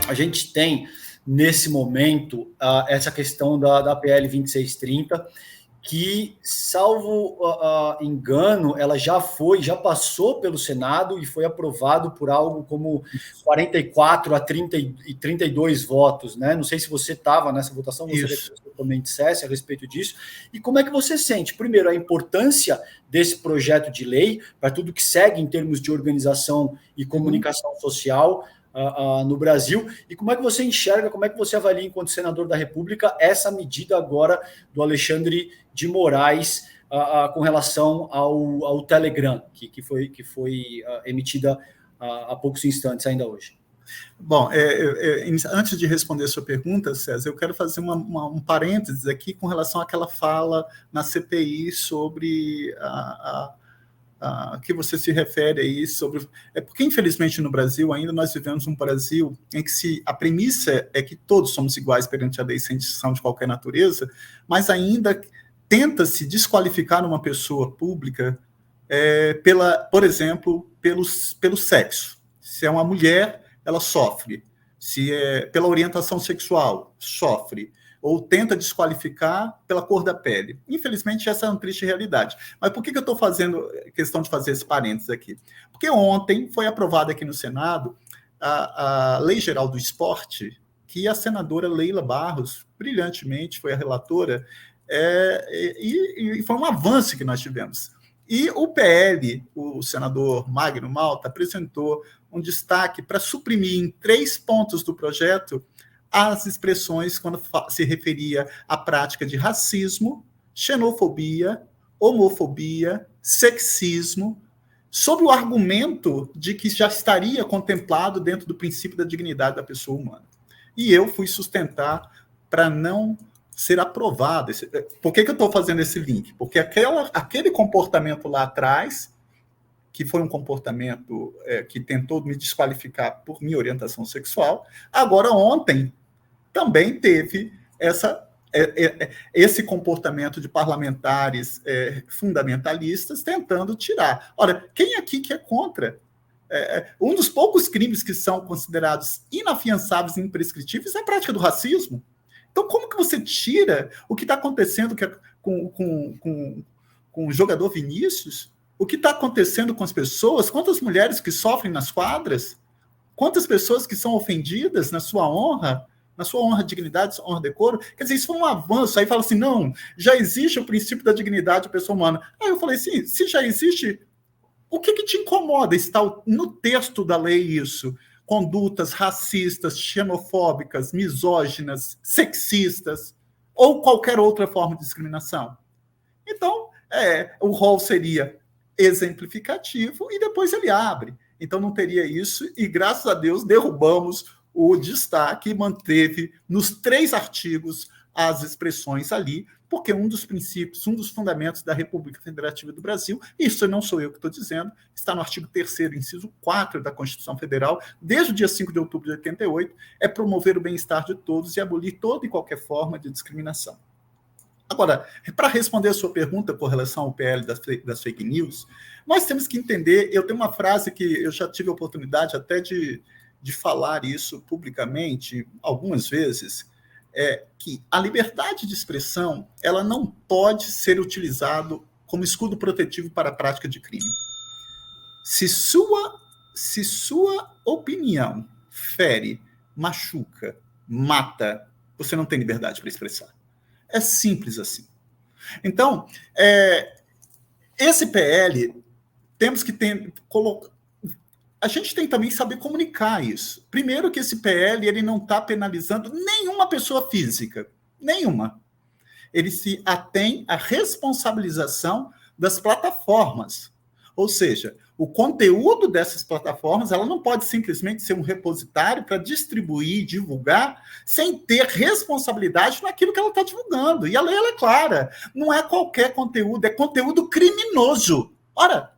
a gente tem, nesse momento, essa questão da PL 2630, que, salvo engano, ela já passou pelo Senado e foi aprovado por algo como 44 a 32 votos, né? Não sei se você estava nessa votação, gostaria que você também dissesse a respeito disso. E como é que você sente, primeiro, a importância desse projeto de lei para tudo que segue em termos de organização e comunicação social no Brasil, e como é que você enxerga, como é que você avalia, enquanto senador da República, essa medida agora do Alexandre de Moraes com relação ao Telegram, que foi emitida há poucos instantes ainda hoje? Bom, antes de responder a sua pergunta, César, eu quero fazer um parênteses aqui com relação àquela fala na CPI sobre que você se refere aí sobre... porque, infelizmente, no Brasil, ainda nós vivemos um Brasil em que a premissa é que todos somos iguais perante a lei, sem distinção de qualquer natureza, mas ainda tenta-se desqualificar uma pessoa pública por exemplo, pelo sexo. Se é uma mulher, ela sofre. Se é pela orientação sexual, sofre. Ou tenta desqualificar pela cor da pele. Infelizmente, essa é uma triste realidade. Mas por que eu estou fazendo questão de fazer esse parênteses aqui? Porque ontem foi aprovada aqui no Senado a Lei Geral do Esporte, que a senadora Leila Barros, brilhantemente, foi a relatora, e foi um avanço que nós tivemos. E o PL, o senador Magno Malta, apresentou um destaque para suprimir em 3 pontos do projeto as expressões quando se referia à prática de racismo, xenofobia, homofobia, sexismo, sob o argumento de que já estaria contemplado dentro do princípio da dignidade da pessoa humana. E eu fui sustentar para não ser aprovado. Por que eu estou fazendo esse link? Porque aquele comportamento lá atrás, que foi um comportamento que tentou me desqualificar por minha orientação sexual, agora ontem também teve esse comportamento de parlamentares fundamentalistas tentando tirar. Ora, quem aqui que é contra? Um dos poucos crimes que são considerados inafiançáveis e imprescritíveis é a prática do racismo. Então, como que você tira o que está acontecendo com o jogador Vinícius? O que está acontecendo com as pessoas? Quantas mulheres que sofrem nas quadras? Quantas pessoas que são ofendidas na sua honra, dignidade, honra, decoro? Quer dizer, isso foi um avanço. Aí fala assim, não, já existe o princípio da dignidade da pessoa humana. Aí eu falei assim, se já existe, o que te incomoda? Está no texto da lei isso? Condutas racistas, xenofóbicas, misóginas, sexistas, ou qualquer outra forma de discriminação. Então, o rol seria exemplificativo e depois ele abre. Então, não teria isso, e graças a Deus derrubamos o destaque e manteve nos 3 artigos as expressões ali, porque um dos princípios, um dos fundamentos da República Federativa do Brasil, isso não sou eu que estou dizendo, está no artigo 3º, inciso 4 da Constituição Federal, desde o dia 5 de outubro de 88, é promover o bem-estar de todos e abolir toda e qualquer forma de discriminação. Agora, para responder a sua pergunta com relação ao PL das fake news, nós temos que entender, eu tenho uma frase que eu já tive a oportunidade até de falar isso publicamente algumas vezes, que a liberdade de expressão ela não pode ser utilizada como escudo protetivo para a prática de crime. Se sua opinião fere, machuca, mata, você não tem liberdade para expressar. É simples assim. Então, esse PL, temos que colocar... A gente tem também que saber comunicar isso. Primeiro que esse PL ele não está penalizando nenhuma pessoa física. Nenhuma. Ele se atém à responsabilização das plataformas. Ou seja, o conteúdo dessas plataformas ela não pode simplesmente ser um repositório para distribuir, divulgar, sem ter responsabilidade naquilo que ela está divulgando. E a lei ela é clara. Não é qualquer conteúdo, é conteúdo criminoso. Ora,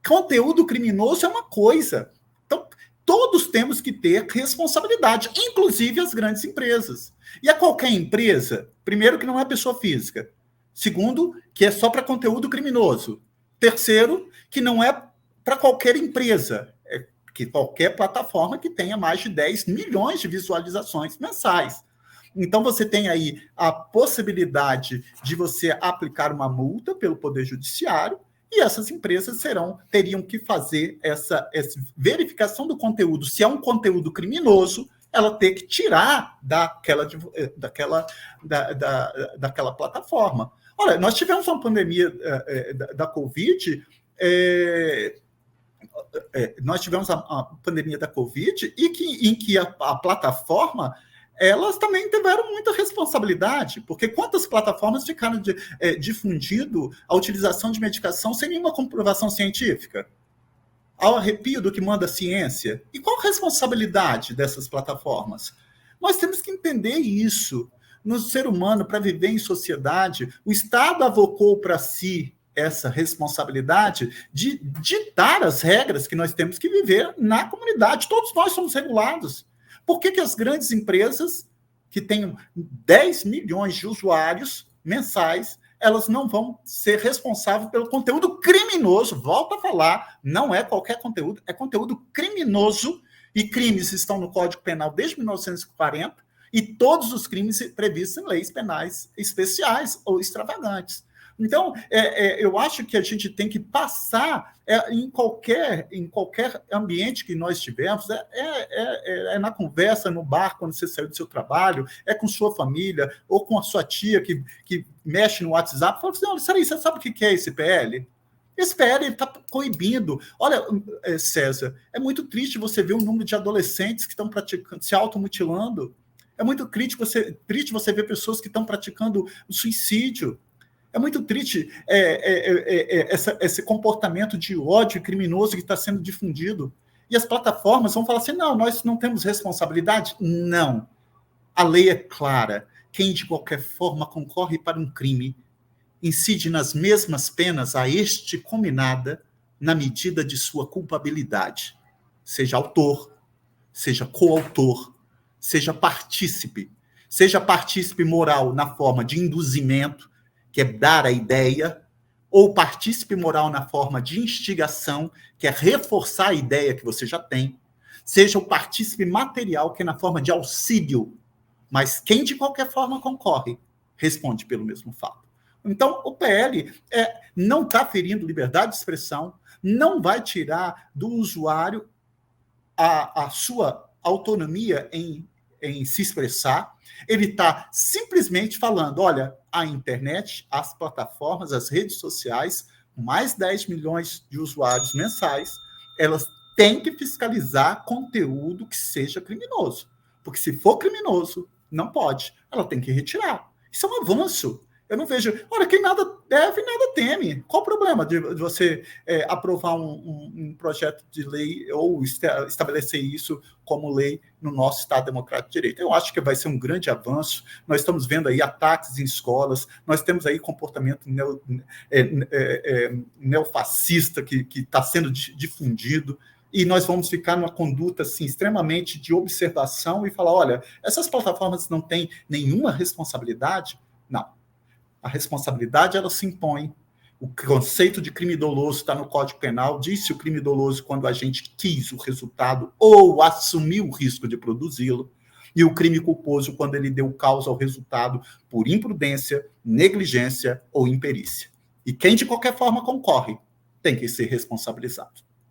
conteúdo criminoso é uma coisa. Então, todos temos que ter responsabilidade, inclusive as grandes empresas. E a qualquer empresa, primeiro, que não é pessoa física. Segundo, que é só para conteúdo criminoso. Terceiro, que não é para qualquer empresa, que qualquer plataforma que tenha mais de 10 milhões de visualizações mensais. Então, você tem aí a possibilidade de você aplicar uma multa pelo Poder Judiciário, e essas empresas teriam que fazer essa verificação do conteúdo. Se é um conteúdo criminoso, ela tem que tirar daquela plataforma. Olha, nós tivemos uma pandemia da Covid, nós tivemos a pandemia da Covid, em que a plataforma, elas também tiveram muita responsabilidade, porque quantas plataformas ficaram difundindo a utilização de medicação sem nenhuma comprovação científica? Ao arrepio do que manda a ciência. E qual a responsabilidade dessas plataformas? Nós temos que entender isso. No ser humano, para viver em sociedade, o Estado avocou para si essa responsabilidade de ditar as regras que nós temos que viver na comunidade. Todos nós somos regulados. Por que as grandes empresas, que têm 10 milhões de usuários mensais, elas não vão ser responsáveis pelo conteúdo criminoso? Volto a falar, não é qualquer conteúdo, é conteúdo criminoso, e crimes estão no Código Penal desde 1940, e todos os crimes previstos em leis penais especiais ou extravagantes. Então, eu acho que a gente tem que passar em qualquer ambiente que nós tivermos, na conversa, no bar, quando você saiu do seu trabalho, é com sua família, ou com a sua tia que mexe no WhatsApp, fala assim, olha, você sabe o que é esse PL? Esse PL está proibindo. Olha, César, é muito triste você ver o número de adolescentes que estão praticando, se automutilando. É muito triste você ver pessoas que estão praticando o suicídio. É muito triste esse comportamento de ódio criminoso que está sendo difundido. E as plataformas vão falar assim, não, nós não temos responsabilidade. Não. A lei é clara. Quem, de qualquer forma, concorre para um crime, incide nas mesmas penas a este combinada na medida de sua culpabilidade. Seja autor, seja coautor, seja partícipe moral na forma de induzimento, que é dar a ideia, ou partícipe moral na forma de instigação, que é reforçar a ideia que você já tem, seja o partícipe material, que é na forma de auxílio, mas quem de qualquer forma concorre, responde pelo mesmo fato. Então, o PL não está ferindo liberdade de expressão, não vai tirar do usuário a sua autonomia em se expressar. Ele está simplesmente falando, olha, a internet, as plataformas, as redes sociais, mais 10 milhões de usuários mensais, elas têm que fiscalizar conteúdo que seja criminoso. Porque se for criminoso, não pode. Ela tem que retirar. Isso é um avanço. Eu não vejo... Olha, quem nada deve, nada teme. Qual o problema de você aprovar um projeto de lei ou estabelecer isso como lei no nosso Estado Democrático de Direito? Eu acho que vai ser um grande avanço. Nós estamos vendo aí ataques em escolas, nós temos aí comportamento neofascista que está sendo difundido, e nós vamos ficar numa conduta assim, extremamente de observação e falar, olha, essas plataformas não têm nenhuma responsabilidade? Não. A responsabilidade, ela se impõe. O conceito de crime doloso está no Código Penal, disse o crime doloso quando a gente quis o resultado ou assumiu o risco de produzi-lo, e o crime culposo quando ele deu causa ao resultado por imprudência, negligência ou imperícia. E quem de qualquer forma concorre tem que ser responsabilizado.